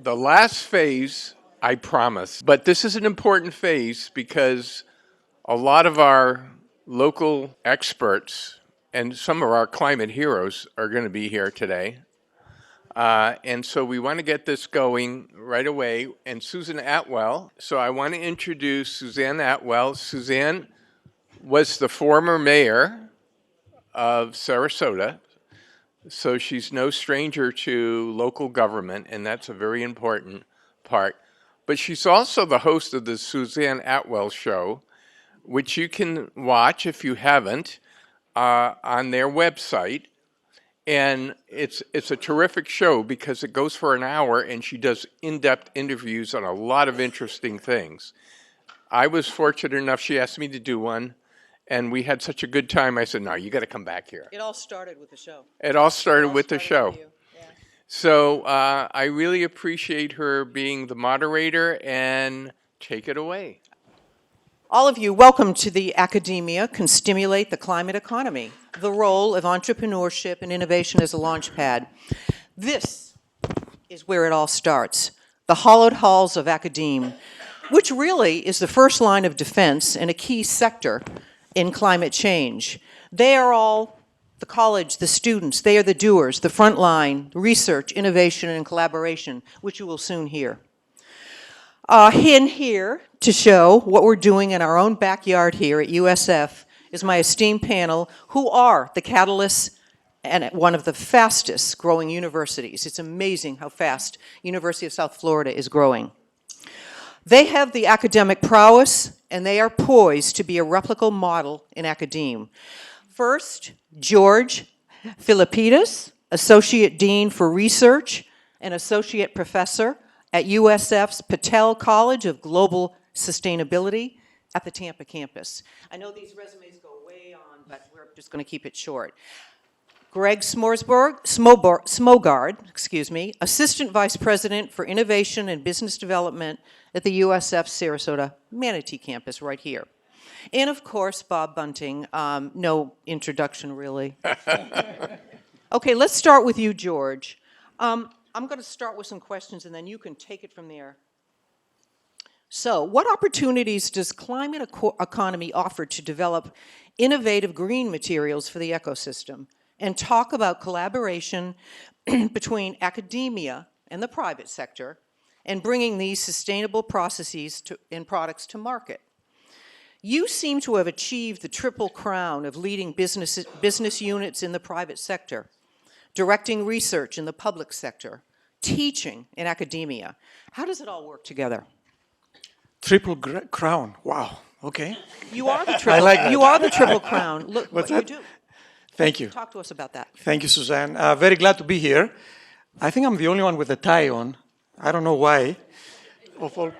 the last phase, I promise, but this is an important phase because a lot of our local experts and some of our climate heroes are going to be here today. And so we want to get this going right away. And Susan Atwell, so I want to introduce Suzanne Atwell. Suzanne was the former mayor of Sarasota, so she's no stranger to local government, and that's a very important part. But she's also the host of the Suzanne Atwell Show, which you can watch if you haven't on their website. And it's a terrific show because it goes for an hour and she does in-depth interviews on a lot of interesting things. I was fortunate enough, she asked me to do one, and we had such a good time. I said, no, you got to come back here. It all started with the show. It all started with the show. With you. Yeah. So I really appreciate her being the moderator, and take it away. All of you, welcome to the Academia Can Stimulate the Climate Economy, the role of entrepreneurship and innovation as a launchpad. This is where it all starts, the hollowed halls of academe, which really is the first line of defense and a key sector in climate change. They are all the college, the students, they are the doers, the front line, research, innovation, and collaboration, which you will soon hear. In here to show what we're doing in our own backyard here at USF is my esteemed panel, who are the catalysts and at one of the fastest growing universities. It's amazing how fast University of South Florida is growing. They have the academic prowess, and they are poised to be a replicable model in academe. First, George Philippidis, Associate Dean for Research and Associate Professor at USF's Patel College of Global Sustainability at the Tampa campus. I know these resumes go way on, but we're just going to keep it short. Greg Smogard, Assistant Vice President for Innovation and Business Development at the USF Sarasota-Manatee campus right here. And of course, Bob Bunting, no introduction really. Okay, let's start with you, George. I'm going to start with some questions and then you can take it from there. So, what opportunities does climate economy offer to develop innovative green materials for the ecosystem? And talk about collaboration between academia and the private sector and bringing these sustainable processes and products to market. You seem to have achieved the triple crown of leading business units in the private sector, directing research in the public sector, teaching in academia. How does it all work together? Triple crown, wow, okay. You are the triple, I like that. You are the triple crown. Look What's what that? you do. Thank you. Talk to us about that. Thank you, Suzanne. Very glad to be here. I think I'm the only one with a tie on. I don't know why.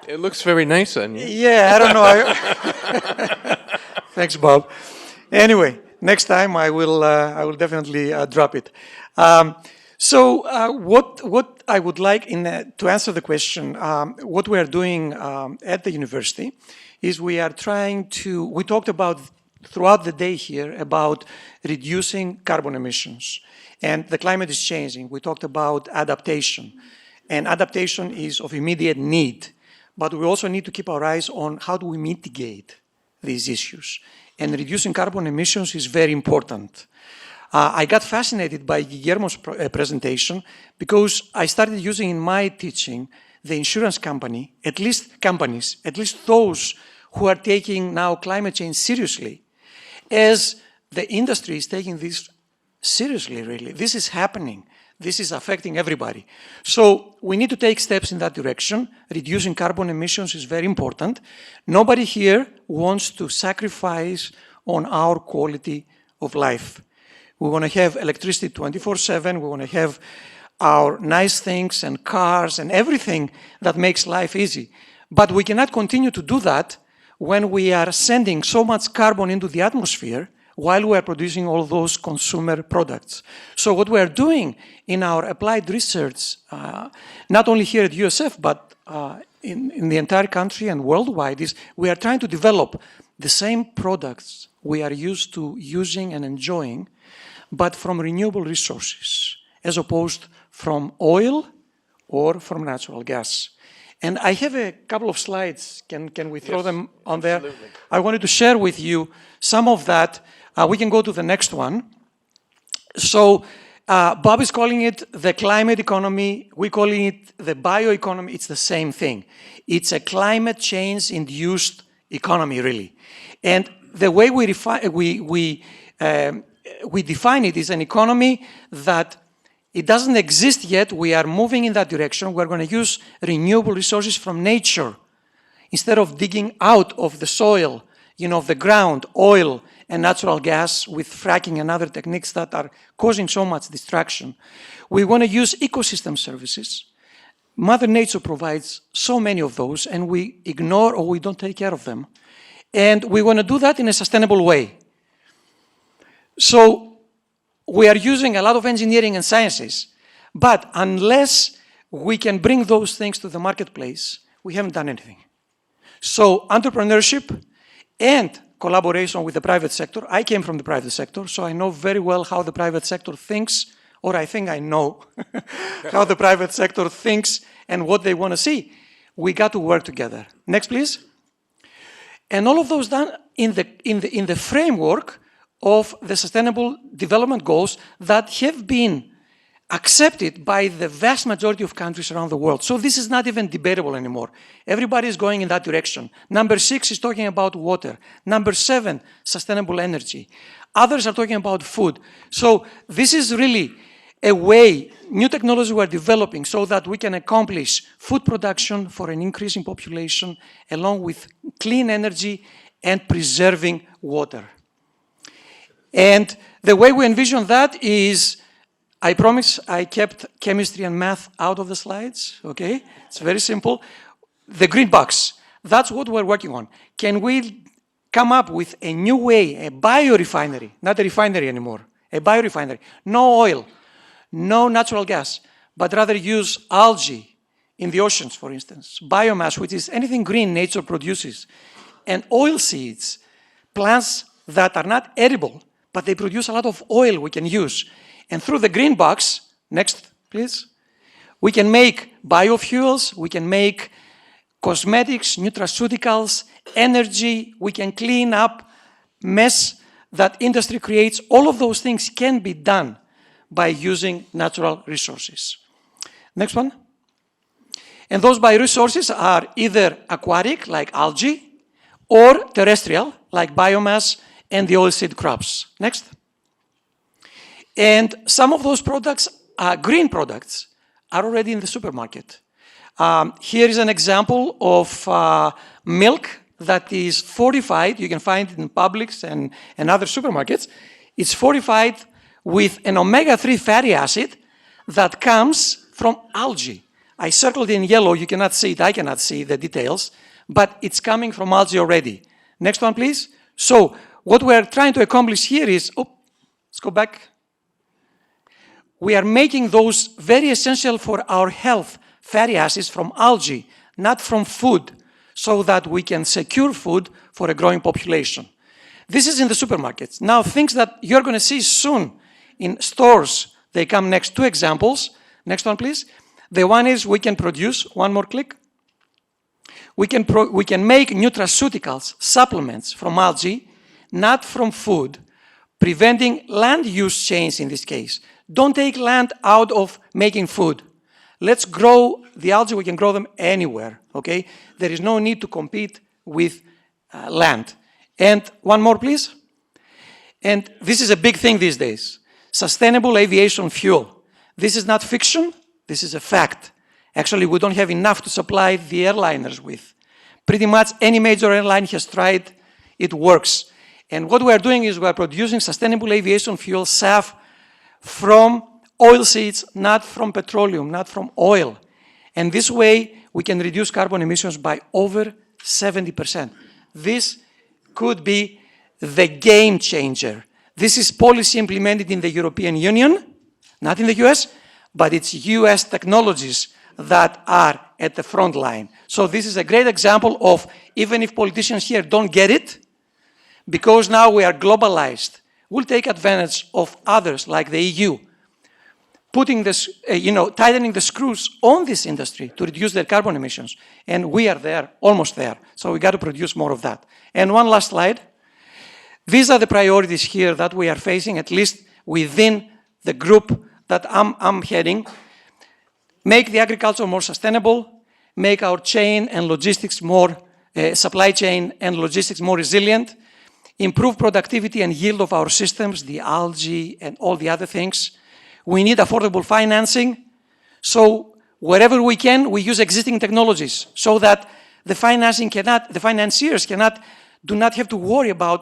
It looks very nice on you. Yeah, I don't know. Thanks, Bob. Anyway, next time I will definitely drop it. So what I would like to answer the question, what we are doing at the university is we are trying to, we talked about throughout the day here about reducing carbon emissions. And the climate is changing. We talked about adaptation. And adaptation is of immediate need. But we also need to keep our eyes on how do we mitigate these issues. And reducing carbon emissions is very important. I got fascinated by Guillermo's presentation because I started using in my teaching the insurance company, at least companies, at least those who are taking now climate change seriously, as the industry is taking this seriously, really. This is happening. This is affecting everybody. So we need to take steps in that direction. Reducing carbon emissions is very important. Nobody here wants to sacrifice on our quality of life. We want to have electricity 24/7. We want to have our nice things and cars and everything that makes life easy. But we cannot continue to do that when we are sending so much carbon into the atmosphere while we are producing all those consumer products. So what we are doing in our applied research, not only here at USF, but in the entire country and worldwide, is we are trying to develop the same products we are used to using and enjoying, but from renewable resources, as opposed from oil or from natural gas. And I have a couple of slides. Can we throw them on there? absolutely. I wanted to share with you some of that. We can go to the next one. So Bob is calling it the climate economy. We're calling it the bioeconomy. It's the same thing. It's a climate change-induced economy, really. And the way we define it is an economy that it doesn't exist yet. We are moving in that direction. We're going to use renewable resources from nature instead of digging out of the soil, of the ground, oil and natural gas with fracking and other techniques that are causing so much destruction. We want to use ecosystem services. Mother Nature provides so many of those, and we ignore or we don't take care of them. And we want to do that in a sustainable way. So we are using a lot of engineering and sciences, but unless we can bring those things to the marketplace, we haven't done anything. So entrepreneurship and collaboration with the private sector. I came from the private sector, so I know very well how the private sector thinks, or I think I know how the private sector thinks and what they want to see. We got to work together. Next, please. And all of those done in the framework of the Sustainable Development Goals that have been accepted by the vast majority of countries around the world. So this is not even debatable anymore. Everybody is going in that direction. Number 6 is talking about water. Number 7, sustainable energy. Others are talking about food. So this is really a way, new technologies we're developing so that we can accomplish food production for an increasing population along with clean energy and preserving water. And the way we envision that is, I promise I kept chemistry and math out of the slides, okay? It's very simple. The green box, that's what we're working on. Can we come up with a new way, a biorefinery, not a refinery anymore, a biorefinery, no oil, no natural gas, but rather use algae in the oceans, for instance, biomass, which is anything green nature produces, and oil seeds, plants that are not edible, but they produce a lot of oil we can use. And through the green box, next please, we can make biofuels, we can make cosmetics, nutraceuticals, energy, we can clean up mess that industry creates. All of those things can be done by using natural resources. Next one. And those bioresources are either aquatic, like algae, or terrestrial, like biomass and the oilseed crops. Next. And some of those products, green products, are already in the supermarket. Here is an example of milk that is fortified. You can find it in Publix and other supermarkets. It's fortified with an omega-3 fatty acid that comes from algae. I circled in yellow. You cannot see it. I cannot see the details. But it's coming from algae already. Next one, please. So what we're trying to accomplish here is, let's go back. We are making those very essential for our health fatty acids from algae, not from food, so that we can secure food for a growing population. This is in the supermarkets. Now, things that you're going to see soon in stores, they come next. 2 examples. Next one, please. The one is we can produce, one more click. We can make nutraceuticals, supplements from algae, not from food, preventing land use change in this case. Don't take land out of making food. Let's grow the algae. We can grow them anywhere, okay? There is no need to compete with land. And one more, please. And this is a big thing these days. Sustainable aviation fuel. This is not fiction. This is a fact. Actually, we don't have enough to supply the airliners with. Pretty much any major airline has tried. It works. And what we're doing is we're producing sustainable aviation fuel, SAF, from oil seeds, not from petroleum, not from oil. And this way, we can reduce carbon emissions by over 70%. This could be the game changer. This is policy implemented in the European Union, not in the US, but it's US technologies that are at the front line. So this is a great example of, even if politicians here don't get it, because now we are globalized, we'll take advantage of others like the EU. putting this, tightening the screws on this industry to reduce their carbon emissions. And we are there, almost there. So we got to produce more of that. And one last slide. These are the priorities here that we are facing, at least within the group that I'm heading. Make the agriculture more sustainable, make our chain and logistics more, supply chain and logistics more resilient, improve productivity and yield of our systems, the algae and all the other things. We need affordable financing. So wherever we can, we use existing technologies so that the financiers do not have to worry about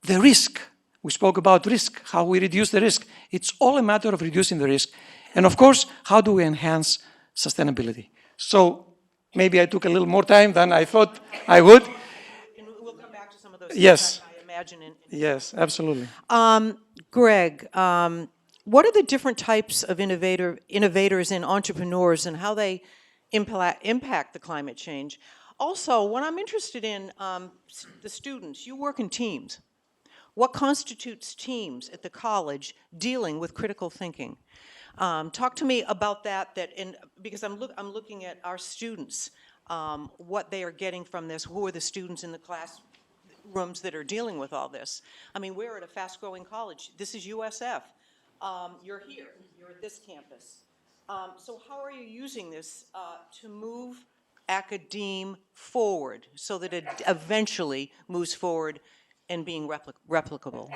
the risk. We spoke about risk, how we reduce the risk. It's all a matter of reducing the risk. And of course, how do we enhance sustainability? So maybe I took a little more time than I thought I would. And we'll come back to some of those Yes. things, I imagine. Yes, absolutely. Greg, what are the different types of innovators and entrepreneurs and how they impact the climate change? Also, what I'm interested in, the students, you work in teams. What constitutes teams at the college dealing with critical thinking? Talk to me about that, because I'm looking at our students, what they are getting from this, who are the students in the classrooms that are dealing with all this. I mean, we're at a fast-growing college. This is USF. You're here, you're at this campus. So how are you using this to move academe forward so that it eventually moves forward and being replicable?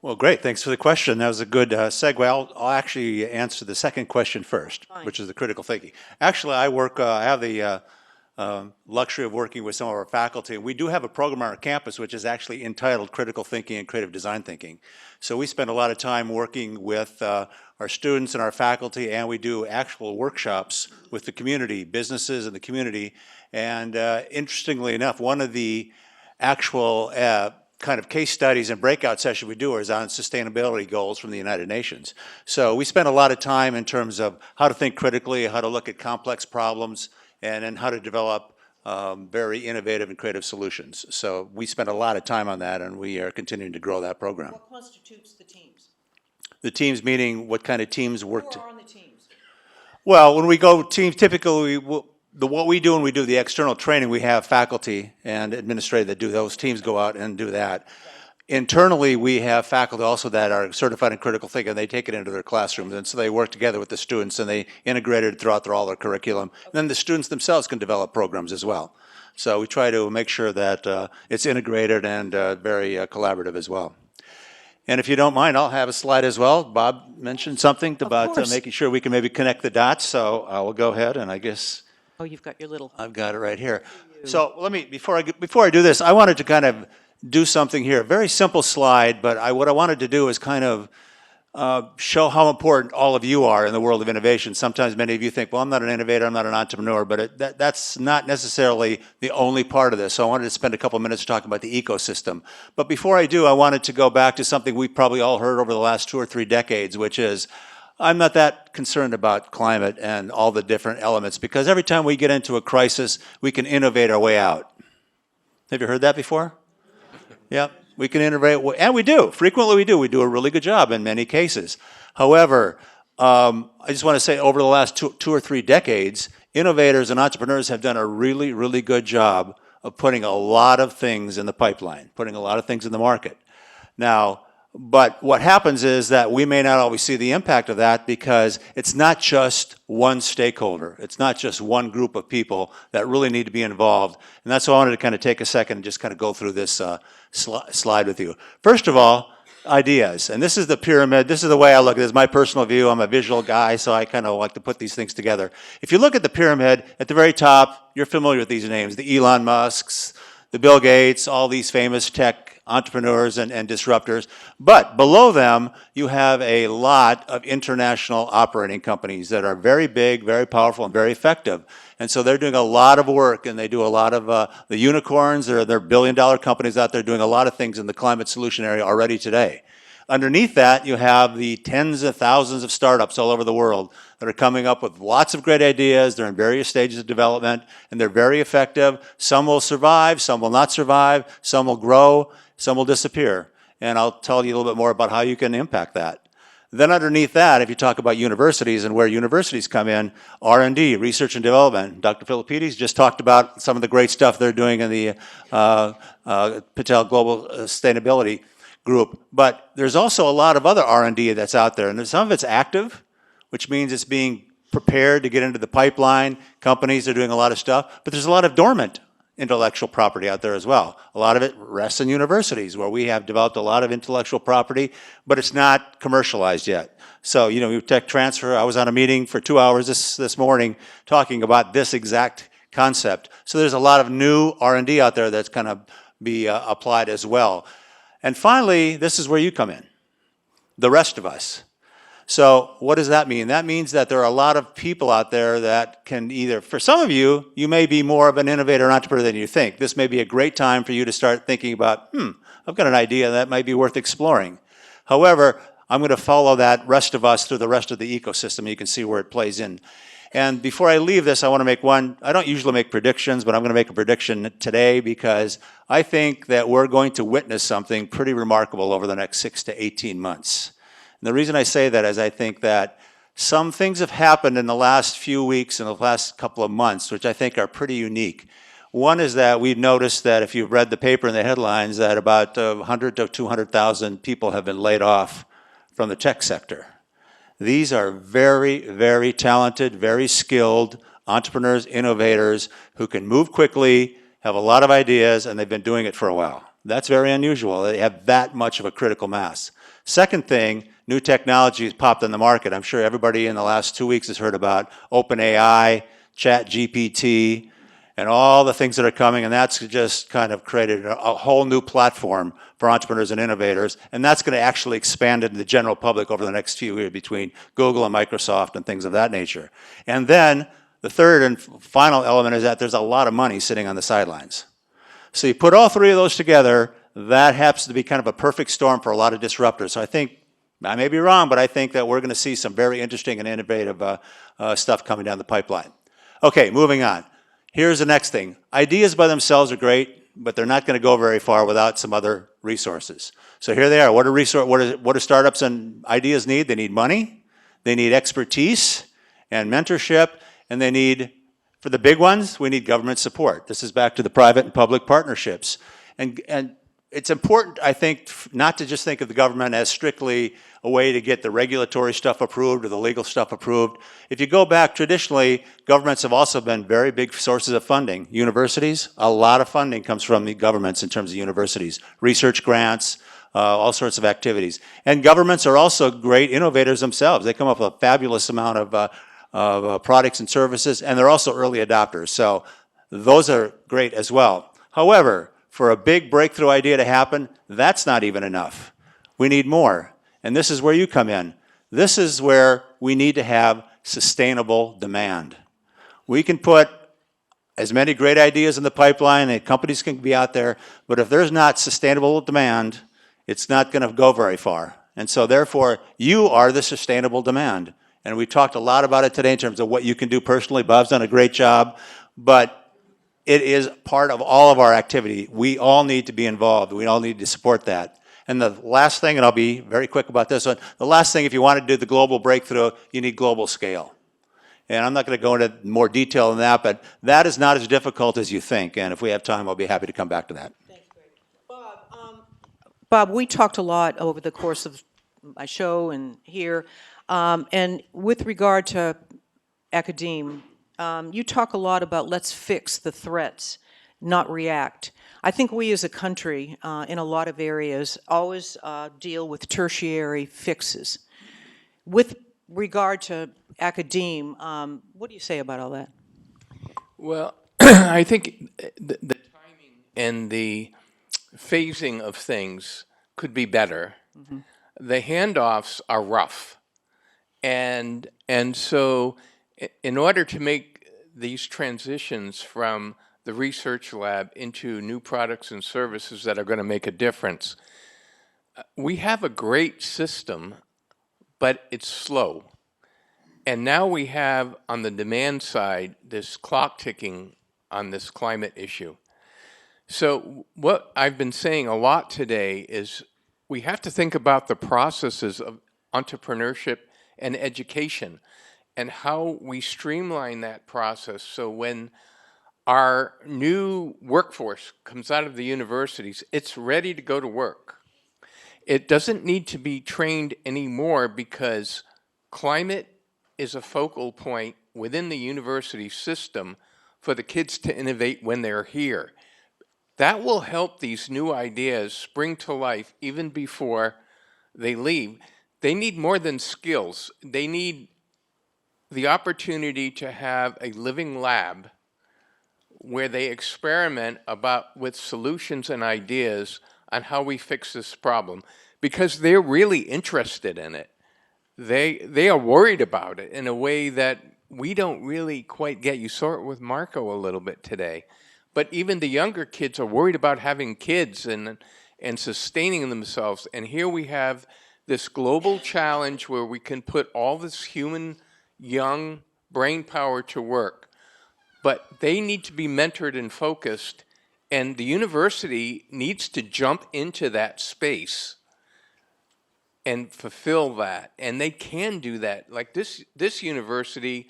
Well, great. Thanks for the question. That was a good segue. I'll actually answer the second question first, which is the critical thinking. Actually, I have the luxury of working with some of our faculty. We do have a program on our campus which is actually entitled Critical Thinking and Creative Design Thinking. So we spend a lot of time working with our students and our faculty, and we do actual workshops with the community, businesses in the community. And interestingly enough, one of the actual kind of case studies and breakout session we do is on sustainability goals from the United Nations. So we spend a lot of time in terms of how to think critically, how to look at complex problems, and then how to develop very innovative and creative solutions. So we spend a lot of time on that, and we are continuing to grow that program. What constitutes the teams? The teams meaning what kind of teams work? Who are on the teams? Well, when we go teams, typically what we do when we do the external training, we have faculty and administrators that do those. Teams go out and do that. Internally, we have faculty also that are certified in critical thinking, and they take it into their classrooms, and so they work together with the students, and they integrate it throughout all their curriculum. And then the students themselves can develop programs as well. So we try to make sure that it's integrated and very collaborative as well. And if you don't mind, I'll have a slide as well. Bob mentioned something about making sure we can maybe connect the dots, so I will go ahead, and I guess Oh, you've got your little. I've got it right here. So let me, before I do this, I wanted to kind of do something here. Very simple slide, but what I wanted to do is kind of show how important all of you are in the world of innovation. Sometimes many of you think, well, I'm not an innovator, I'm not an entrepreneur, but that's not necessarily the only part of this. So I wanted to spend a couple of minutes talking about the ecosystem. But before I do, I wanted to go back to something we've probably all heard over the last 2 or 3 decades, which is, I'm not that concerned about climate and all the different elements, because every time we get into a crisis, we can innovate our way out. Have you heard that before? Yeah, we can innovate, and we do. Frequently we do. We do a really good job in many cases. However, I just want to say over the last 2 or 3 decades, innovators and entrepreneurs have done a really, really good job of putting a lot of things in the pipeline, putting a lot of things in the market. Now, but what happens is that we may not always see the impact of that because it's not just one stakeholder. It's not just one group of people that really need to be involved. And that's why I wanted to kind of take a second and just kind of go through this slide with you. First of all, ideas. And this is the pyramid. This is the way I look at it. This is my personal view. I'm a visual guy, so I kind of like to put these things together. If you look at the pyramid, at the very top, you're familiar with these names, the Elon Musks, the Bill Gates, all these famous tech entrepreneurs and disruptors. But below them, you have a lot of international operating companies that are very big, very powerful, and very effective. And so they're doing a lot of work, and they do a lot of the unicorns. They're billion-dollar companies out there doing a lot of things in the climate solution area already today. Underneath that, you have the tens of thousands of startups all over the world that are coming up with lots of great ideas. They're in various stages of development, and they're very effective. Some will survive, some will not survive, some will grow, some will disappear. And I'll tell you a little bit more about how you can impact that. Then underneath that, if you talk about universities and where universities come in, R&D, research and development. Dr. Philippidis just talked about some of the great stuff they're doing in the Patel Global Sustainability Group. But there's also a lot of other R&D that's out there, and some of it's active, which means it's being prepared to get into the pipeline. Companies are doing a lot of stuff, but there's a lot of dormant intellectual property out there as well. A lot of it rests in universities where we have developed a lot of intellectual property, but it's not commercialized yet. So, you know, tech transfer, I was on a meeting for 2 hours this morning talking about this exact concept. So there's a lot of new R&D out there that's going to be applied as well. And finally, this is where you come in, the rest of us. So what does that mean? That means that there are a lot of people out there that can either, for some of you, you may be more of an innovator or entrepreneur than you think. This may be a great time for you to start thinking about, I've got an idea that might be worth exploring. However, I'm going to follow that rest of us through the rest of the ecosystem. You can see where it plays in. And before I leave this, I want to make one, I don't usually make predictions, but I'm going to make a prediction today because I think that we're going to witness something pretty remarkable over the next 6 to 18 months. And the reason I say that is I think that some things have happened in the last few weeks and the last couple of months, which I think are pretty unique. One is that we've noticed that if you've read the paper and the headlines, that about 100 to 200,000 people have been laid off from the tech sector. These are very, very talented, very skilled entrepreneurs, innovators who can move quickly, have a lot of ideas, and they've been doing it for a while. That's very unusual. They have that much of a critical mass. Second thing, new technology has popped on the market. I'm sure everybody in the last 2 weeks has heard about OpenAI, ChatGPT, and all the things that are coming, and that's just kind of created a whole new platform for entrepreneurs and innovators, and that's going to actually expand into the general public over the next few years between Google and Microsoft and things of that nature. And then the third and final element is that there's a lot of money sitting on the sidelines. So you put all three of those together, that happens to be kind of a perfect storm for a lot of disruptors. So I think, I may be wrong, but I think that we're going to see some very interesting and innovative stuff coming down the pipeline. Okay, moving on. Here's the next thing. Ideas by themselves are great, but they're not going to go very far without some other resources. So here they are. What do startups and ideas need? They need money, they need expertise and mentorship, and they need, for the big ones, we need government support. This is back to the private and public partnerships. And it's important, I think, not to just think of the government as strictly a way to get the regulatory stuff approved or the legal stuff approved. If you go back, traditionally, governments have also been very big sources of funding. Universities, a lot of funding comes from the governments in terms of universities. Research grants, all sorts of activities. And governments are also great innovators themselves. They come up with a fabulous amount of products and services, and they're also early adopters. So those are great as well. However, for a big breakthrough idea to happen, that's not even enough. We need more. And this is where you come in. This is where we need to have sustainable demand. We can put as many great ideas in the pipeline and companies can be out there, but if there's not sustainable demand, it's not going to go very far. And so therefore, you are the sustainable demand. And we talked a lot about it today in terms of what you can do personally. Bob's done a great job, but it is part of all of our activity. We all need to be involved. We all need to support that. And the last thing, and I'll be very quick about this one, the last thing, if you want to do the global breakthrough, you need global scale. And I'm not going to go into more detail than that, but that is not as difficult as you think. And if we have time, I'll be happy to come back to that. Thanks, Greg. Bob, we talked a lot over the course of my show and here, and with regard to academe, you talk a lot about let's fix the threats, not react. I think we as a country, in a lot of areas, always deal with tertiary fixes. With regard to academe, what do you say about all that? Well, I think the timing and the phasing of things could be better. Mm-hmm. The handoffs are rough. And so in order to make these transitions from the research lab into new products and services that are going to make a difference, we have a great system, but it's slow. And now we have, on the demand side, this clock ticking on this climate issue. So what I've been saying a lot today is we have to think about the processes entrepreneurship and education, and how we streamline that process so when our new workforce comes out of the universities, it's ready to go to work. It doesn't need to be trained anymore because climate is a focal point within the university system for the kids to innovate when they're here. That will help these new ideas spring to life even before they leave. They need more than skills. They need the opportunity to have a living lab where they experiment with solutions and ideas on how we fix this problem, because they're really interested in it. They are worried about it in a way that we don't really quite get. You saw it with Marco a little bit today. But even the younger kids are worried about having kids and sustaining themselves. And here we have this global challenge where we can put all this human young brain power to work. But they need to be mentored and focused, and the university needs to jump into that space and fulfill that. And they can do that. Like this university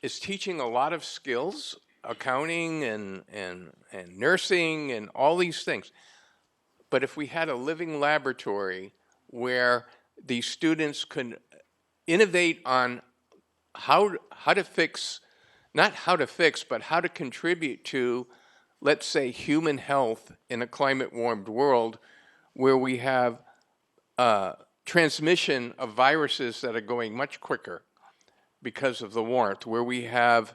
is teaching a lot of skills, accounting and nursing and all these things. But if we had a living laboratory where these students could innovate on how to fix, not how to fix, but how to contribute to, let's say, human health in a climate-warmed world where we have transmission of viruses that are going much quicker because of the warmth, where we have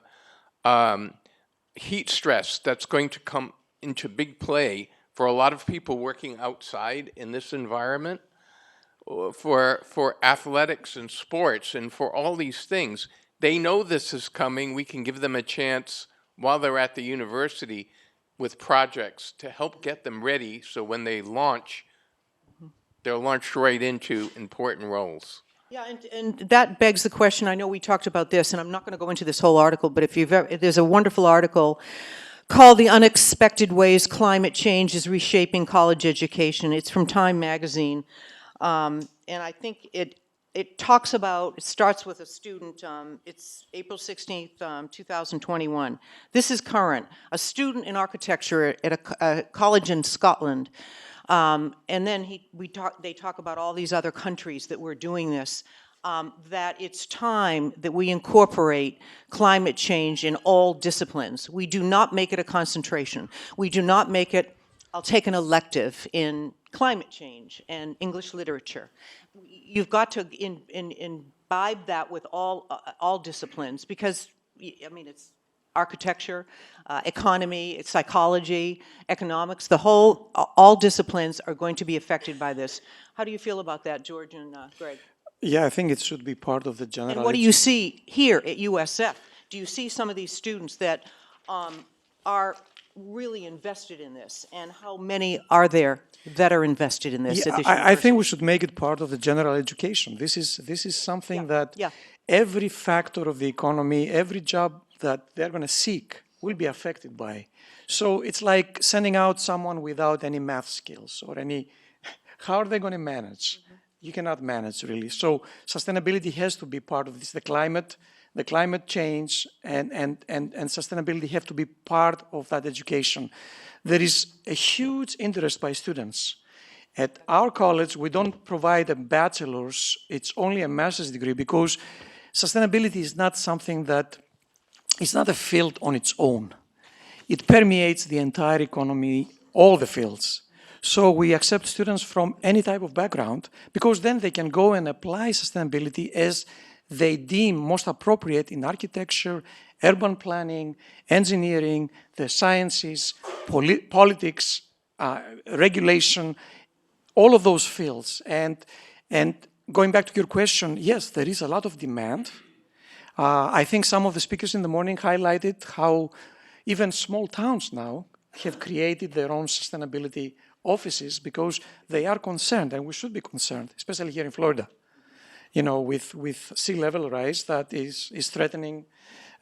heat stress that's going to come into big play for a lot of people working outside in this environment, for athletics and sports and for all these things. They know this is coming. We can give them a chance while they're at the university with projects to help get them ready so when they launch, they're launched right into important roles. Yeah, and that begs the question. I know we talked about this, and I'm not going to go into this whole article, but if there's a wonderful article called "The Unexpected Ways Climate Change is Reshaping College Education." It's from Time Magazine, and I think it talks about. It starts with a student. It's April 16th, 2021. This is current. A student in architecture at a college in Scotland. And then they talk about all these other countries that were doing this, that it's time that we incorporate climate change in all disciplines. We do not make it a concentration. We do not make it, I'll take an elective in climate change and English literature. You've got to imbibe that with all disciplines because, I mean, it's architecture, economy, psychology, economics, all disciplines are going to be affected by this. How do you feel about that, George and Greg? Yeah, I think it should be part of the general. And what do you see here at USF? Do you see some of these students that are really invested in this? And how many are there that are invested in this? Yeah, I think we should make it part of the general education. This is something that every factor of the economy, every job that they're going to seek will be affected by. So it's like sending out someone without any math skills or any, how are they going to manage? Mm-hmm. You cannot manage really. So sustainability has to be part of this. The climate change and sustainability have to be part of that education. There is a huge interest by students. At our college, we don't provide a bachelor's, it's only a master's degree because sustainability is not something that it's not a field on its own. It permeates the entire economy, all the fields. So we accept students from any type of background because then they can go and apply sustainability as they deem most appropriate in architecture, urban planning, engineering, the sciences, politics, regulation, all of those fields. And going back to your question, yes, there is a lot of demand. I think some of the speakers in the morning highlighted how even small towns now have created their own sustainability offices because they are concerned, and we should be concerned, especially here in Florida, you know, with sea level rise that is threatening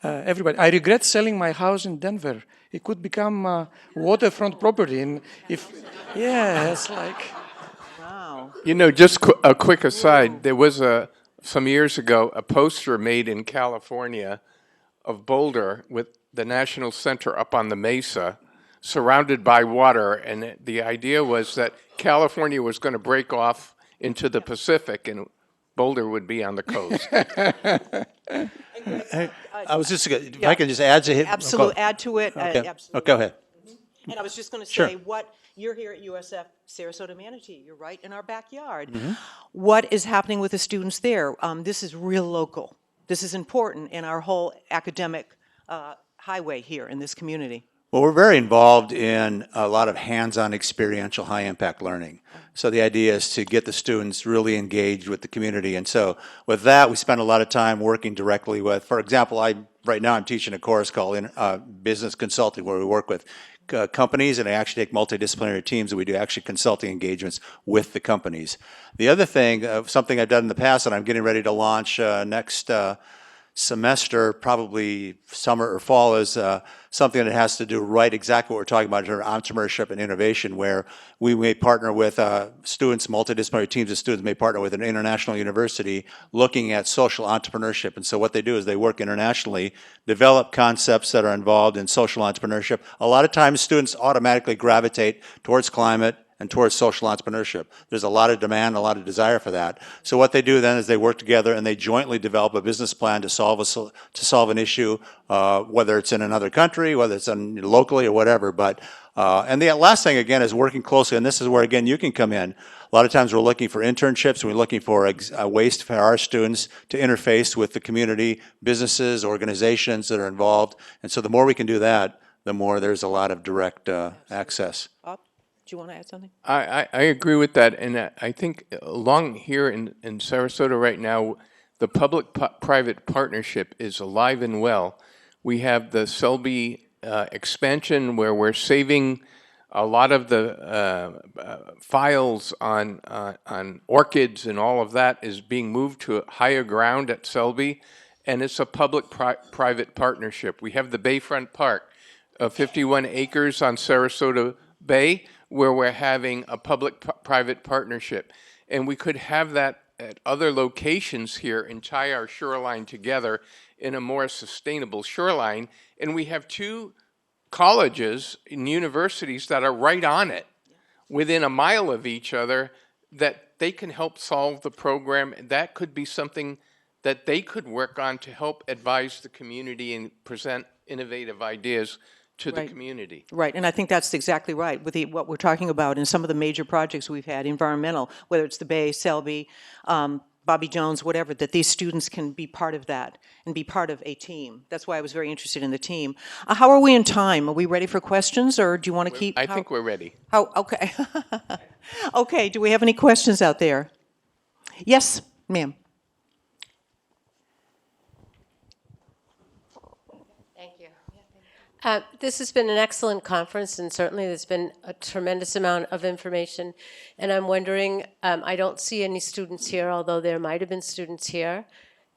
everybody. I regret selling my house in Denver. It could become waterfront property. And it's like... Wow. You know, just a quick aside, there was some years ago, a poster made in California of Boulder with the National Center up on the mesa, surrounded by water, and the idea was that California was going to break off into the Pacific, and Boulder would be on the coast. I was just, if I could just add to it. Absolutely, add to it, Okay. absolutely. Oh, go ahead. And I was just going to Sure. say, you're here at USF Sarasota-Manatee, you're right in our backyard. Mm-hmm. What is happening with the students there? This is real local. This is important in our whole academic highway here in this community. Well, we're very involved in a lot of hands-on experiential high-impact learning. So the idea is to get the students really engaged with the community. And so with that, we spend a lot of time working directly with, for example, right now I'm teaching a course called Business Consulting, where we work with companies, and I actually take multidisciplinary teams, and we do actually consulting engagements with the companies. The other thing, something I've done in the past, and I'm getting ready to launch next semester, probably summer or fall, is something that has to do right exactly what we're talking about in terms of entrepreneurship and innovation, where we may partner with students, multidisciplinary teams of students may partner with an international university looking at social entrepreneurship. And so what they do is they work internationally, develop concepts that are involved in social entrepreneurship. A lot of times students automatically gravitate towards climate and towards social entrepreneurship. There's a lot of demand, a lot of desire for that. So what they do then is they work together and they jointly develop a business plan to solve an issue, whether it's in another country, whether it's locally or whatever. But and the last thing again is working closely, and this is where again you can come in. A lot of times we're looking for internships, and we're looking for ways for our students to interface with the community, businesses, organizations that are involved. And so the more we can do that, the more there's a lot of direct access. Do you want to add something? I agree with that, and I think along here in Sarasota right now, the public-private partnership is alive and well. We have the Selby expansion where we're saving a lot of the files on orchids and all of that is being moved to higher ground at Selby, and it's a public-private partnership. We have the Bayfront Park, 51 acres on Sarasota Bay, where we're having a public-private partnership. And we could have that at other locations here and tie our shoreline together in a more sustainable shoreline. And we have two colleges and universities that are right on it, within a mile of each other, that they can help solve the program. That could be something that they could work on to help advise the community and present innovative ideas to the community. Right, and I think that's exactly right with what we're talking about in some of the major projects we've had, environmental, whether it's the Bay, Selby, Bobby Jones, whatever, that these students can be part of that and be part of a team. That's why I was very interested in the team. How are we in time? Are we ready for questions, or do you want to keep? I think we're ready. Okay. Okay, do we have any questions out there? Yes, ma'am. This has been an excellent conference, and certainly there's been a tremendous amount of information. And I'm wondering, I don't see any students here, although there might have been students here.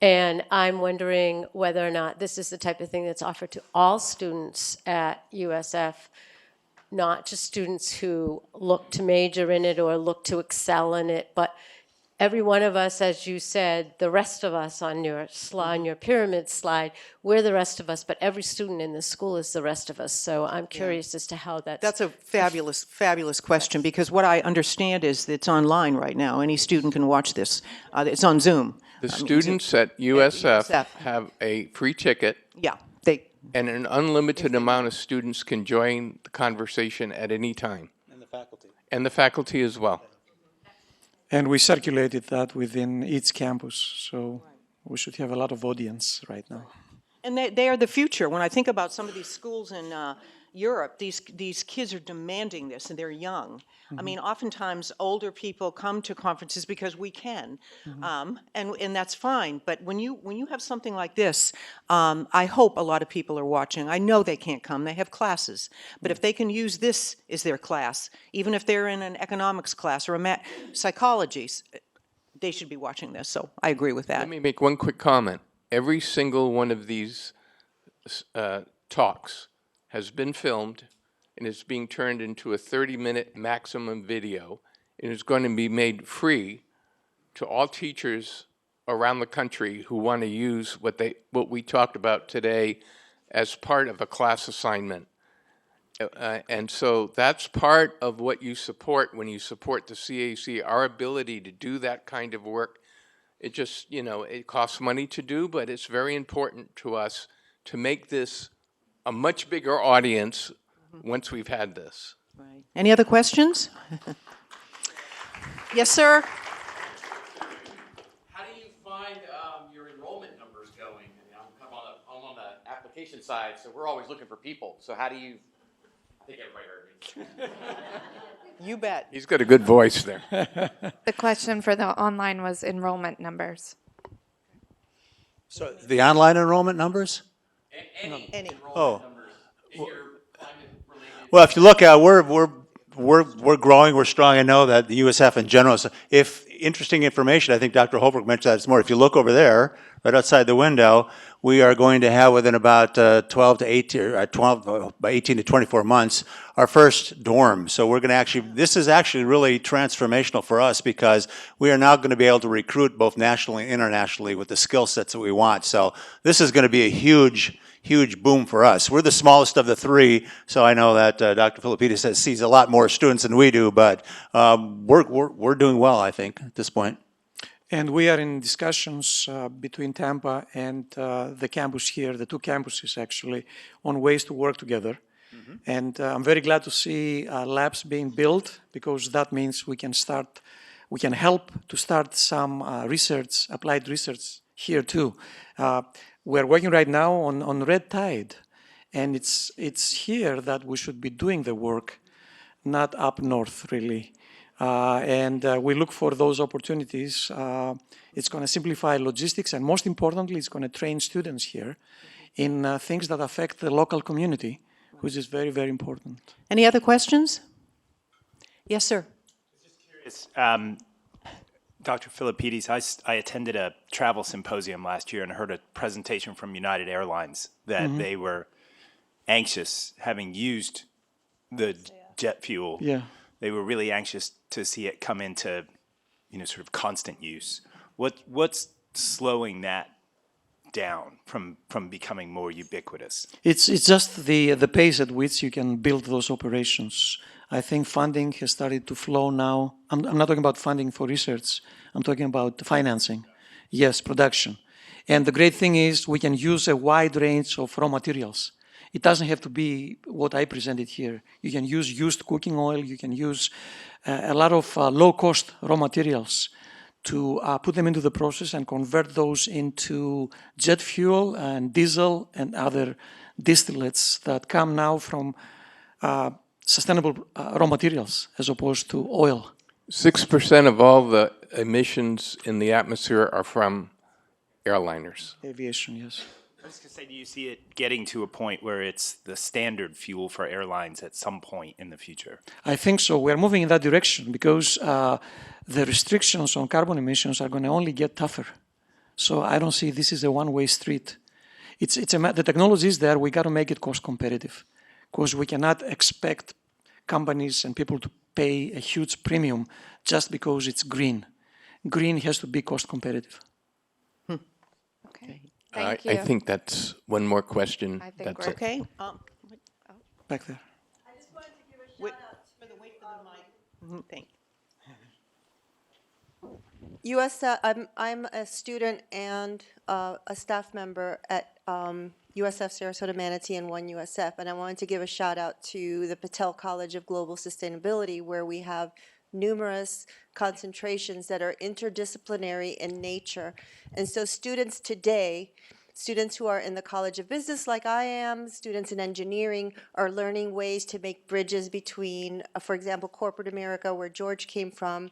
And I'm wondering whether or not this is the type of thing that's offered to all students at USF, not just students who look to major in it or look to excel in it, but every one of us, as you said, the rest of us on your slide, on your pyramid slide, we're the rest of us, but every student in this school is the rest of us. So I'm curious as to how That's a fabulous, fabulous question, because what I understand is that it's online right now. Any student can watch this. It's on Zoom. The students at USF USF. have a free ticket, Yeah, and an unlimited amount of students can join the conversation at any time. And the faculty. And the faculty as well. And we circulated that within each campus, so we should have a lot of audience right now. and they are the future. When I think about some of these schools in Europe, these kids are demanding this, and they're young. I mean, oftentimes older people come to conferences because we can, and that's fine. But when you have something like this, I hope a lot of people are watching. I know they can't come; they have classes. But if they can use this as their class, even if they're in an economics class or a psychology, they should be watching this. So I agree with that. Let me make one quick comment. Every single one of these talks has been filmed and is being turned into a 30-minute maximum video, and is going to be made free to all teachers around the country who want to use what we talked about today as part of a class assignment. And so that's part of what you support when you support the CAC, our ability to do that kind of work. It just, it costs money to do, but it's very important to us to make this a much bigger audience once we've had this. Right. Any other questions? Yes, sir? How do you find your enrollment numbers going? I'm on the application side, so we're always looking for people. So how do you? I think everybody heard me. You bet. He's got a good voice there. The question for the online was enrollment numbers. So the online enrollment numbers? Any enrollment Oh. numbers in your climate related? Well, if you look at, we're growing, we're strong. I know that the USF in general. So if interesting information, I think Dr. Holbrook mentioned that this morning. If you look over there, right outside the window, we are going to have within about 18 to 24 months our first dorm. So we're going to this is actually really transformational for us because we are now going to be able to recruit both nationally and internationally with the skill sets that we want. So this is going to be a huge boom for us. We're the smallest of the three, so I know that Dr. Philippidis sees a lot more students than we do, but we're doing well, I think, at this point. And we are in discussions between Tampa and the campus here, the two campuses actually, on ways to work together. And I'm very glad to see labs being built because that means we can help to start some research, applied research here too. We're working right now on red tide, and it's here that we should be doing the work, not up north really. And we look for those opportunities. It's going to simplify logistics, and most importantly, it's going to train students here in things that affect the local community, which is very, very important. Any other questions? Yes, sir. Dr. Philippidis, I attended a travel symposium last year and heard a presentation from United Airlines that they were anxious, having used the jet fuel. Yeah. They were really anxious to see it come into, sort of constant use. What's slowing that down from becoming more ubiquitous? It's just the pace at which you can build those operations. I think funding has started to flow now. I'm not talking about funding for research. I'm talking about financing. Yes, production. And the great thing is we can use a wide range of raw materials. It doesn't have to be what I presented here. You can use used cooking oil. You can use a lot of low-cost raw materials to put them into the process and convert those into jet fuel and diesel and other distillates that come now from sustainable raw materials as opposed to oil. 6% of all the emissions in the atmosphere are from airliners. Aviation, yes. I was going to say, do you see it getting to a point where it's the standard fuel for airlines at some point in the future? I think so. We're moving in that direction because the restrictions on carbon emissions are going to only get tougher. So I don't see this is a one-way street. The technology is there. We got to make it cost competitive because we cannot expect companies and people to pay a huge premium just because it's green. Green has to be cost competitive. Okay. Thank you. I think that's one more question. I think That's we're- it. Okay. Back there. I just wanted to give a shout out wait for the mic. Thank you. I'm a student and a staff member at USF Sarasota-Manatee and One USF, and I wanted to give a shout out to the Patel College of Global Sustainability, where we have numerous concentrations that are interdisciplinary in nature. And so students today, students who are in the College of Business like I am, students in engineering, are learning ways to make bridges between, for example, corporate America, where George came from.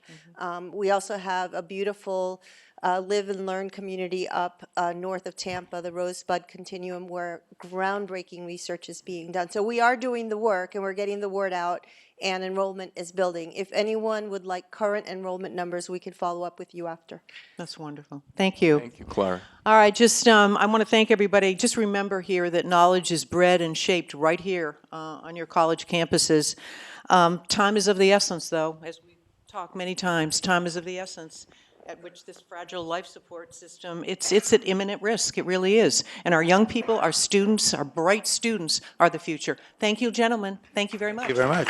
We also have a beautiful live and learn community up north of Tampa, the Rosebud Continuum, where groundbreaking research is being done. So we are doing the work and we're getting the word out, and enrollment is building. If anyone would like current enrollment numbers, we could follow up with you after. That's wonderful. Thank you. Thank you, Clara. All right, I want to thank everybody. Just remember here that knowledge is bred and shaped right here on your college campuses. Time is of the essence, though, as we talk many times, time is of the essence, at which this fragile life support system, it's at imminent risk. It really is. And our young people, our students, our bright students are the future. Thank you, gentlemen. Thank you very much. Thank you very much.